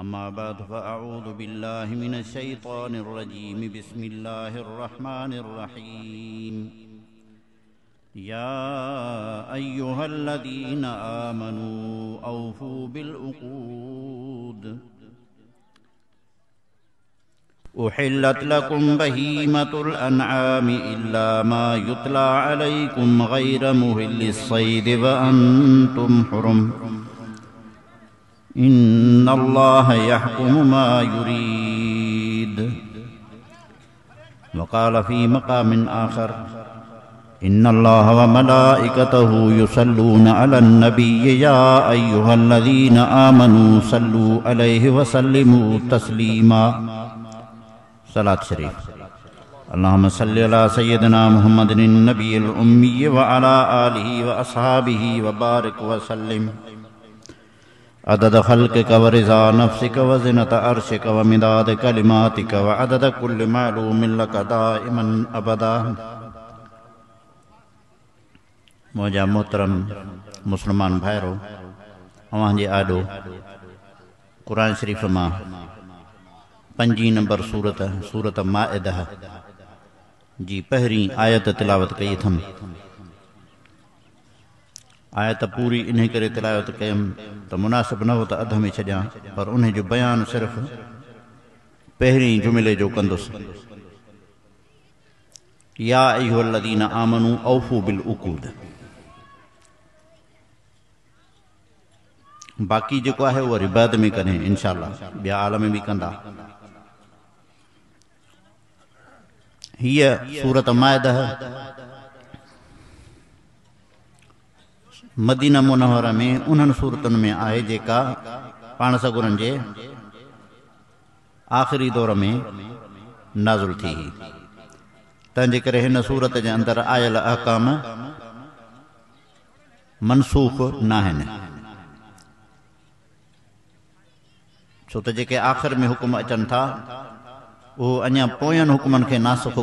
अम्मा बाद फ़अऊज़ु बिल्लाहि मिनश शैतानिर रजीम बिस्मिल्लाहिर रहमानिर रहीम या अय्युहल्लज़ीना आमनू औफ़ू बिल उक़ूद उहिल्लत लकुम बहीमतुल अन्आमि इल्ला मा युतला अलैकुम गैर मुहिल्लिस सैद व अंतुम हुरुम इन्नल्लाह यहकुमु मा युरीद वक़ाल फ़ी मक़ामिन आख़र इन्नल्लाह व मलाइकतहु युसल्लूना अलन नबिय्य या अय्युहल्लज़ीना आमनू सल्लू अलैहि व सल्लिमू तस्लीमा। सलात शरीफ। अल्लाहुम्मा सल्लि अला सय्यिदिना मुहम्मदिन नबिय्यिल उम्मी व अला आलिहि व अस्हाबिहि व बारिक व सल्लिम अदद खल्क़िका व रिज़ा नफ्सिका व ज़िनता अर्शिका व मिदाद कलिमातिका व अदद कुल्लि मालूमिन लका दाइमन अबदा। मौजा मोहतरम मुसलमान भाइरो, अवां जे आॾो क़ुरान शरीफ़ मां 5 नंबर सूरत माइदा जी पहिरीं आयत तिलावत कई अथम। आयत पूरी इन करे तिलावत कयमि त मुनासिब न हो त अध में छॾियां, पर उन जो बयान सिर्फ़ पहिरीं जुमिले जो कंदुसि। या अय्युहल्लज़ीना आमनू औफ़ू बिल उक़ूद। बाक़ी जेको आहे उहो वरी बाद में करें इंशाअल्लाह, ॿिया आलम में बि कंदा। हीअ सूरत माइदा मदीना मुनव्वरा में उन्हनि सूरतुनि में आहे जेका पाण सगुरनि जे आख़िरी दौर में नाज़िल थी। तंहिंजे करे हिन सूरत जे अंदरि आयल अहकाम मनसूख़ न आहिनि, छो त जेके आख़िर में हुकुम अचनि था उहो अञा पोयनि हुकुमनि खे नासुख़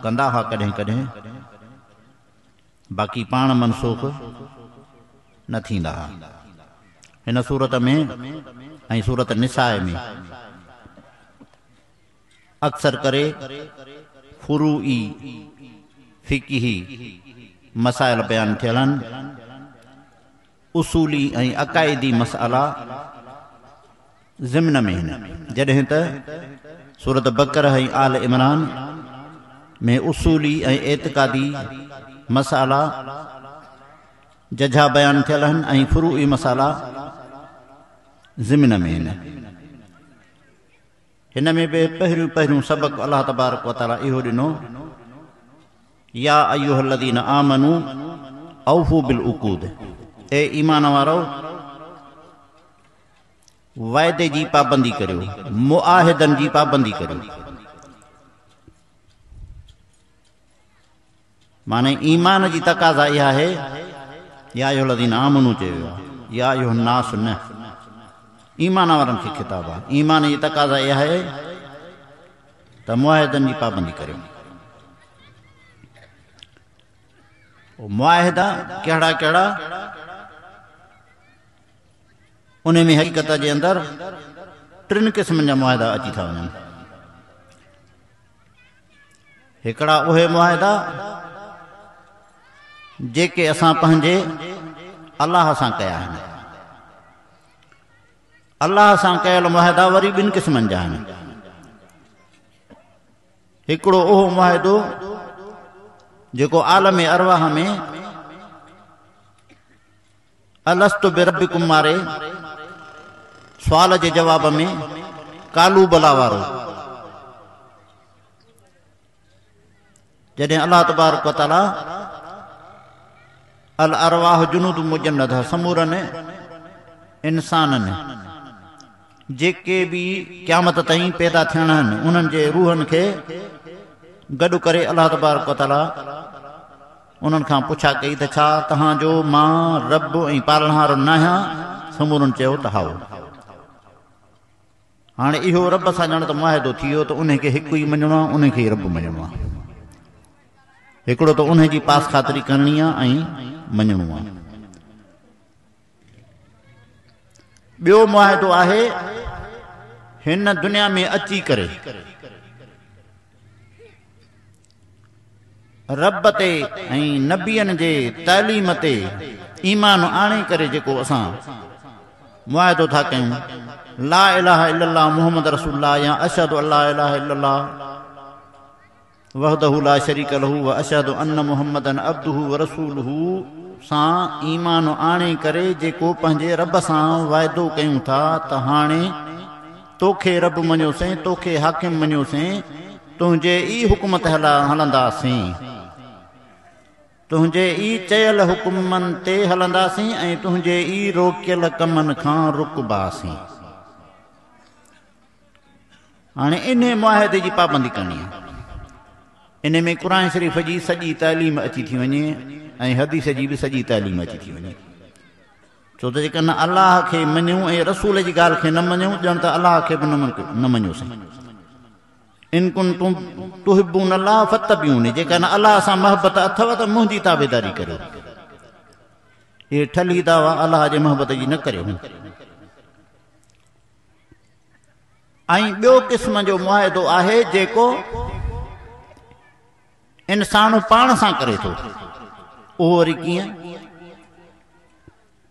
कंदा हुआ कॾहिं कॾहिं, बाक़ी पाण मनसूख़ न थींदा। हिन सूरत में ऐं सूरत निसाए में अक्सर करे फुरूई फ़िक़ही मसाइल बयान थियल आहिनि। उसूली ऐं अक़ाइदी मसइला ज़िम्न में आहिनि, जॾहिं त सूरत बक़रा ऐं आल इमरान में उसूली ऐं एतिक़ादी मसाइला जझा बयान थियल आहिनि ऐं फुरूई मसाइला ज़िम्न में आहिनि। हिन में बि पहिरियों सबक़ अल्लाह तबारक व तआला इहो ॾिनो, या अय्युहल्लज़ीना आमनू औफ़ू बिल उक़ूद। ए ईमान वारो, वाइदे जी पाबंदी करियो, मुआहिदनि जी पाबंदी करियो। माने ईमान जी तक़ाज़ा इहा आहे, या अय्युहल्लज़ीना आमनू चयो आहे, या अय्युहन नास न, ईमान वारनि खे खिताब आहे। ईमान जी तक़ाज़ा इहा आहे त मुआहिदनि जी पाबंदी करियो। मुआहिदा कहिड़ा कहिड़ा, उन में हक़ीक़त जे अंदरि 3 क़िस्मनि जा मुआहिदा अची था वञनि। हिकिड़ा उहे मुआहिदा जेके असां पंहिंजे अल्लाह सां कया आहिनि। अल्लाह सां कयल मुआहिदा वरी 2 क़िस्मनि जा आहिनि। हिकिड़ो उहो मुआहिदो जेको आलम अरवाह में अलस्तु बिरब्बिकुम वारे सुवाल जे जवाब में कालू बला वारो, जॾहिं अल्लाह तबारक व तआला अल अरवाह जुनूद मुजन्नद समूरनि इंसाननि जेके बि क़यामत ताईं पैदा थियणा आहिनि उन्हनि जे रूहनि खे गॾु करे अल्लाह तबारक व तआला उन्हनि खां पुछा कई त छा तव्हांजो मां रब ऐं पालनहारो न आहियां? समूरनि चयो त हाओ। हाणे इहो रब सां ॼण त मुआहिदो थी वियो त उनखे हिकु ई मञिणो आहे, उनखे ई रब मञिणो आहे। हिकिड़ो त उनजी पास ख़ातिरी करणी आहे ऐं मञिणो आहे। ॿियो मुआहिदो आहे हिन दुनिया में अची करे रब ते ऐं नबियनि जे तालीम ते ईमान आणे करे जेको असां मुआहिदो था कयूं, ला इलाहा इल्लल्लाह मुहम्मद रसूलुल्लाह या अशहदु अल्ला इलाहा इल्लल्लाह वहदहु ला शरीक लहू व अशहदु अन्न मुहम्मदन अब्दुहु व रसूलुहु सां ईमान आणे करे जेको पंहिंजे रब सां वाइदो कयूं था त हाणे तोखे रब मञोसीं, तोखे हाकिम मञोसीं, तुंहिंजे ई हुकूमत हलंदासीं, तुंहिंजे ई चयल हुकुमनि ते हलंदासीं ऐं तुंहिंजे ई रोकियल कमनि खां रुकबासीं। हाणे इन मुआहिदे जी पाबंदी करणी आहे। इन में क़ुर शरीफ़ जी सॼी तालीम अची थी वञे ऐं हदीस जी बि सॼी तालीम अची थी वञे। छो त जेकॾहिं अलाह खे मञूं ऐं रसूल जी ॻाल्हि खे न मञूं, ॼण त अलाह खे बि न मञोसीं। इन कुंतुम तुहिब्बून अल्लाह फत्तबिऊनी, जेकॾहिं अलाह सां मोहबत अथव त मुंहिंजी ताबेदारी करियो। इहे ठली दावा अलाह जे मोहबत जी न करियो। ऐं ॿियो क़िस्म जो मुआहिदो आहे जेको इंसान पाण सां करे थो। उहो वरी कीअं?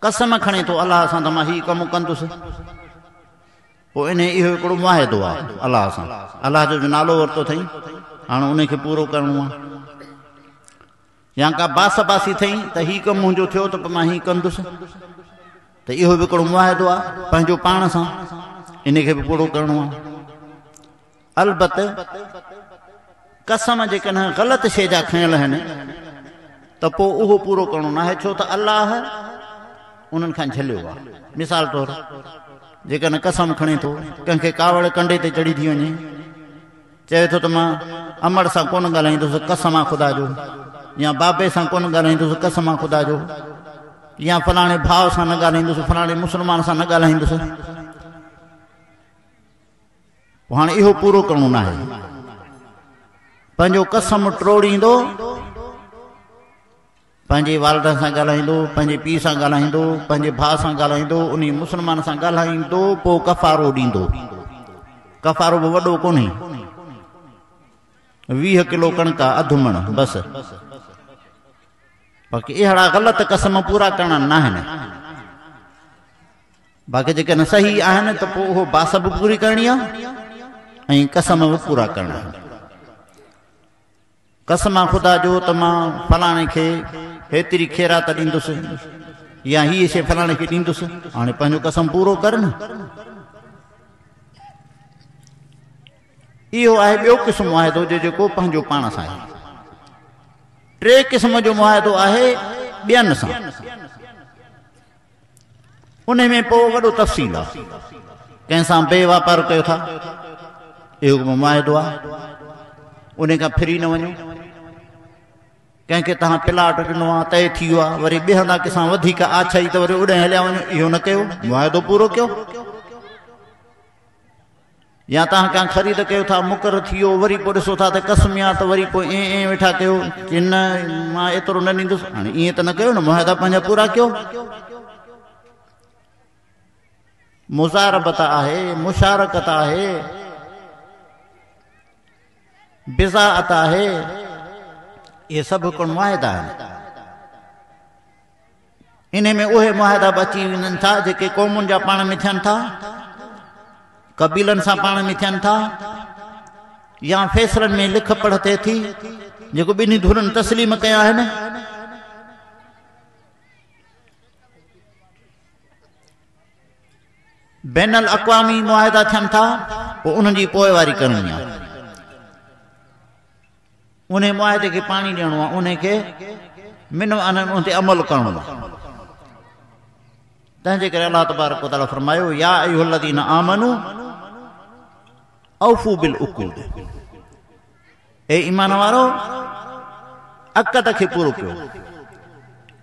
कसम खणे थो अलाह सां त मां हीउ कमु कंदुसि, पोइ इन इहो हिकिड़ो मुआहिदो आहे अलाह सां। अलाह जो नालो वरितो अथई, हाणे उनखे पूरो करिणो आहे। या का बास बासी अथई त हीउ कमु मुंहिंजो थियो त पोइ मां हीउ कंदुसि, त इहो बि हिकिड़ो मुआहिदो आहे पंहिंजो पाण सां, इनखे बि पूरो करिणो आहे। अलबत कसम जेकॾहिं ग़लति शइ जा खयल आहिनि त पोइ उहो पूरो करिणो न आहे, छो त अलाह उन्हनि खां झलियो आहे। मिसाल तौरु जेकॾहिं कसम खणे थो, कंहिंखे कावड़ कंडे ते चढ़ी थी वञे, चए थो त मां अमड़ सां कोन ॻाल्हाईंदुसि कसम आहे ख़ुदा जो, या बाबे सां कोन ॻाल्हाईंदुसि कसम आहे ख़ुदा जो, या फलाणे भाउ सां न ॻाल्हाईंदुसि, फलाणे मुस्लमान सां न ॻाल्हाईंदुसि, हाणे इहो पूरो करिणो न आहे। पंहिंजो कसम टोड़ींदो, पंहिंजे वालद सां ॻाल्हाईंदो, पंहिंजे पीउ सां ॻाल्हाईंदो, पंहिंजे भाउ सां ॻाल्हाईंदो, उन मुस्लमान सां ॻाल्हाईंदो, पोइ कफ़ारो ॾींदो। कफ़ारो बि वॾो कोन्हे, 20 किलो कणिक अधु मण बसि। बाक़ी अहिड़ा ग़लति कसम पूरा करणा न आहिनि। बाक़ी जेकॾहिं सही आहिनि त पोइ उहो बास बि पूरी करणी आहे ऐं कसम बि पूरा करणा आहिनि। कसम ख़ुदा जो त मां फलाणे खे हेतिरी ख़ैरात ॾींदुसि या हीअ शइ फलाणे खे ॾींदुसि, हाणे पंहिंजो कसम पूरो कर न। इहो आहे ॿियो क़िस्म मुआहिदो जेको पंहिंजो पाण सां आहे। टे क़िस्म जो मुआहिदो आहे ॿियनि सां। उन में पोइ वॾो तफ़सील आहे। कंहिंसां बे वापार कयो था, इहो मुआहिदो आहे, उन खां फिरी न वञो। कंहिंखे तव्हां प्लाट ॾिनो आहे, तय थी वियो आहे, वरी ॿिहंदा कंहिंसां वधीक आछाई त वरी उॾे हलिया वञो, इहो न कयो, मुआहिदो पूरो कयो। या तव्हां कंहिं ख़रीद कयो था, मुक़ररु थी वियो, वरी पोइ ॾिसो था त कसम आहे, त वरी पोइ वेठा कयो कि न मां एतिरो न ॾींदुसि। हाणे ईअं त न कयो न, मुआहिदा पंहिंजा पूरा कयो। मुज़ारबत आहे, मुशारकत आहे, बिज़ाअत आहे, इहे सभु हिकिड़ो मुआहिदा आहिनि। इन में उहे मुआहिदा बि अची वञनि था जेके क़ौमुनि जा पाण में थियनि था, कबीलनि सां पाण में थियनि था, या फ़ैसिलनि में लिख पढ़ थिए थी जेको ॿिन्ही धुरनि तस्लीम कया आहिनि। बैनल अक़वामी मुआहिदा थियनि था, पोइ उन्हनि जी पोइवारी करणी आहे। उन मुआहिदे खे पाणी ॾियणो आहे, उन खे उन ते अमल करिणो आहे। तंहिंजे करे अलाह तबारक व तआला फरमायो, या अय्युहल्लज़ीना आमनू औफू बिल उक़ूद, ए ईमान वारो अक़द खे पूरो कयो।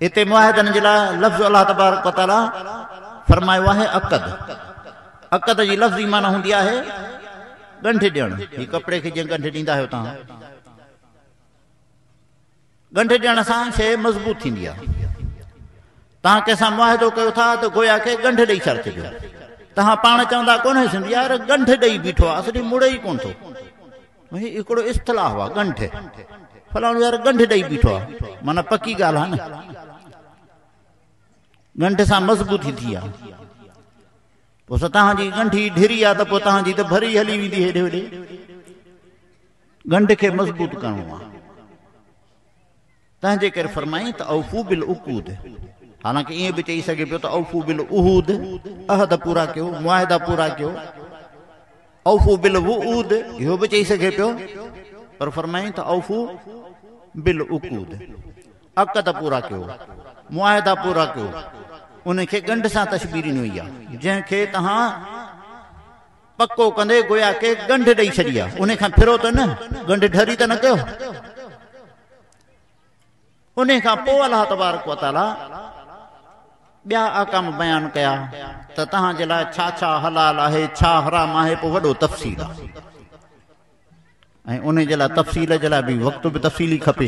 हिते मुआहिदनि जे लाइ लफ़्ज़ अलाह तबारक व तआला फरमायो आहे अक़द। अक़द जी लफ़्ज़ी माना हूंदी आहे ॻंढि ॾियणु। हीउ कपिड़े खे जीअं ॻंढि ॾींदा आहियो तव्हां, ॻंढि ॾियण सां शइ मज़बूत थींदी आहे। तव्हां कंहिंसां मुआहिदो कयो था त गोया खे ॻंढि ॾेई छॾिजो, तहां पाण चवंदा कोन्हे सिंधी यार गंढ ॾेई बीठो आहे असली मुड़े ई कोन थो भई हिकिड़ो इस्तलाह आहे गंढ फलाणो यार गंढ ॾेई बीठो आहे माना पकी ॻाल्हि आहे न गंढ सां मज़बूती थी आहे पोइ तव्हांजी गंढी ढिरी आहे त पोइ तव्हांजी त भरी हली वेंदी हेॾे होॾे गंढ खे मज़बूत करिणो आहे तंहिंजे करे फरमाई त औफू बिल उकूद हालांकि ईअं बि चई सघे पियो त औफू बिल उहूद अहद पूरा कयो मुआहिदा पूरा कयो औफू बिल वूद इहो बि चई सघे पियो पर फरमाई त औफू बिल उकूद अक़द पूरा कयो मुआहिदा पूरा कयो उनखे गंढ सां तशबीह ॾिनी वई आहे जंहिंखे तव्हां पको कंदे गोया के गंढ ॾेई छॾी आहे उन खां फिरो त न गंढ ढरी त न कयो उन खां पोइ अलाह तबारक व तआला ॿिया अहकाम बयान कया त तव्हांजे लाइ छा छा हलाल आहे छा हराम आहे पोइ वॾो तफ़सील आहे ऐं उन जे लाइ तफ़सील जे लाइ बि वक़्तु बि तफ़सीली खपे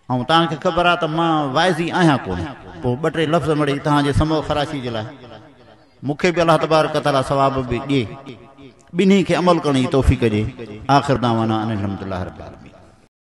ऐं तव्हांखे ख़बर आहे त मां वाइज़ी आहियां कोन पोइ ॿ टे लफ़्ज़ मिड़ई तव्हांजे समो ख़राशी जे लाइ मूंखे बि अलाह तबारक व तआला सवाब बि ॾिए ॿिन्ही खे अमल करण जी तौफ़ीक़ ॾिए आख़िर दावाना अनिल हम्दुलिल्लाह रब्बिल आलमीन।